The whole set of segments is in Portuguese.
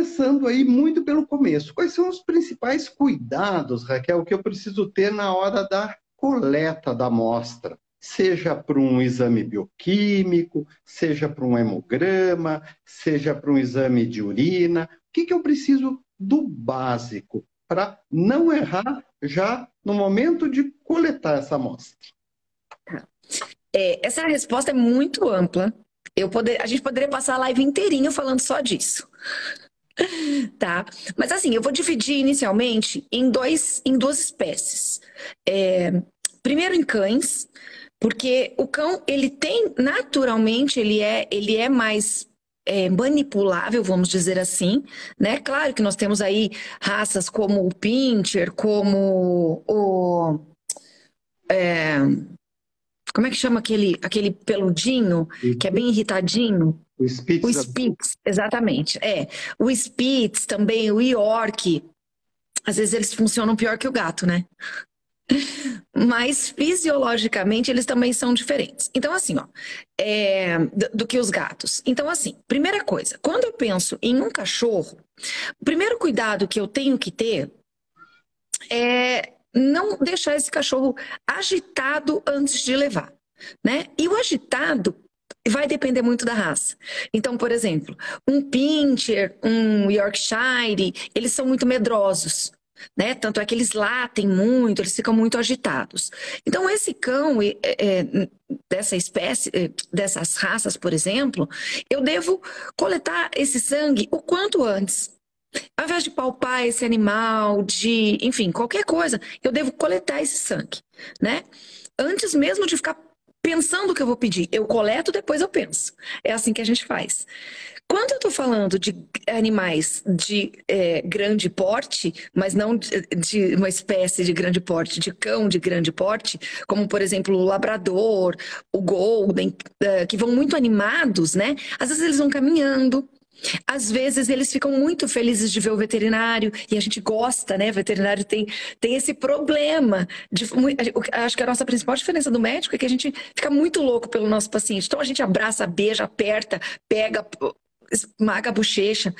começando aí muito pelo começo. Quais são os principais cuidados, Raquel, que eu preciso ter na hora da coleta da amostra? Seja para um exame bioquímico, seja para um hemograma, seja para um exame de urina. O que que eu preciso do básico para não errar já no momento de coletar essa amostra? Essa resposta é muito ampla. A gente poderia passar a live inteirinha falando só disso, tá? Mas assim, eu vou dividir inicialmente em duas espécies. Primeiro em cães, porque o cão, ele tem, naturalmente, ele é mais manipulável, vamos dizer assim, né? Claro que nós temos aí raças como o Pinscher, como como é que chama aquele peludinho, que é bem irritadinho? O O Spitz, Spitz, exatamente. O Spitz também, o York. Às vezes eles funcionam pior que o gato, né? Mas fisiologicamente eles também são diferentes. Então, assim, ó, do que os gatos. Então, assim, primeira coisa, quando eu penso em um cachorro, o primeiro cuidado que eu tenho que ter é não deixar esse cachorro agitado antes de levar, né? E o agitado vai depender muito da raça. Então, por exemplo, um Pinscher, um Yorkshire, eles são muito medrosos, né? Tanto é que eles latem muito, eles ficam muito agitados. Então, esse cão dessa espécie, dessas raças, por exemplo, eu devo coletar esse sangue o quanto antes. Ao invés de palpar esse animal, enfim, qualquer coisa, eu devo coletar esse sangue, né? Antes mesmo de ficar pensando o que eu vou pedir, eu coleto, depois eu penso. É assim que a gente faz. Quando eu estou falando de animais de grande porte, mas não de uma espécie de grande porte, de cão de grande porte, como por exemplo o labrador, o golden, que vão muito animados, né? Às vezes eles vão caminhando. Às vezes eles ficam muito felizes de ver o veterinário e a gente gosta, né? O veterinário tem esse problema. Acho que a nossa principal diferença do médico é que a gente fica muito louco pelo nosso paciente. Então a gente abraça, beija, aperta, pega, esmaga a bochecha.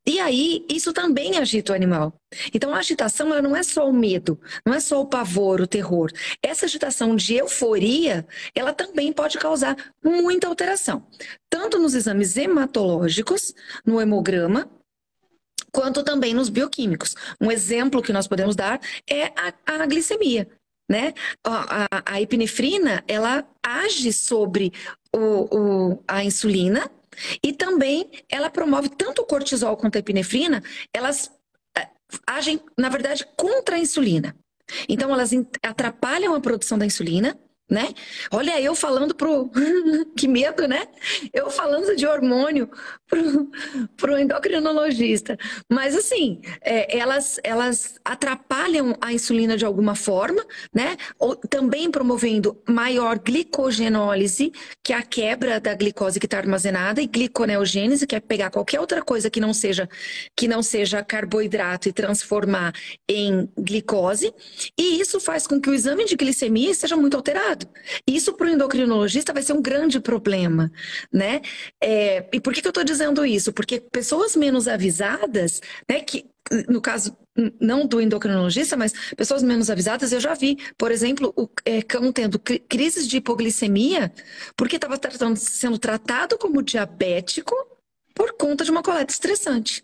E aí, isso também agita o animal. Então, a agitação, ela não é só o medo, não é só o pavor, o terror. Essa agitação de euforia, ela também pode causar muita alteração. Tanto nos exames hematológicos, no hemograma, quanto também nos bioquímicos. Um exemplo que nós podemos dar é a glicemia, né? A epinefrina, ela age sobre a insulina, e também ela promove tanto o cortisol quanto a epinefrina, elas agem, na verdade, contra a insulina. Então, elas atrapalham a produção da insulina, né? Olha, eu falando pro... que medo, né? Eu falando de hormônio pro endocrinologista. Mas, assim, elas atrapalham a insulina de alguma forma, né? Ou, também promovendo maior glicogenólise, que é a quebra da glicose que está armazenada, e gliconeogênese, que é pegar qualquer outra coisa que não seja carboidrato e transformar em glicose. E isso faz com que o exame de glicemia seja muito alterado. Isso para o endocrinologista vai ser um grande problema, né? E por que eu estou dizendo isso? Porque pessoas menos avisadas, né, que no caso não do endocrinologista, mas pessoas menos avisadas, eu já vi, por exemplo, o cão tendo crises de hipoglicemia porque estava sendo tratado como diabético por conta de uma coleta estressante.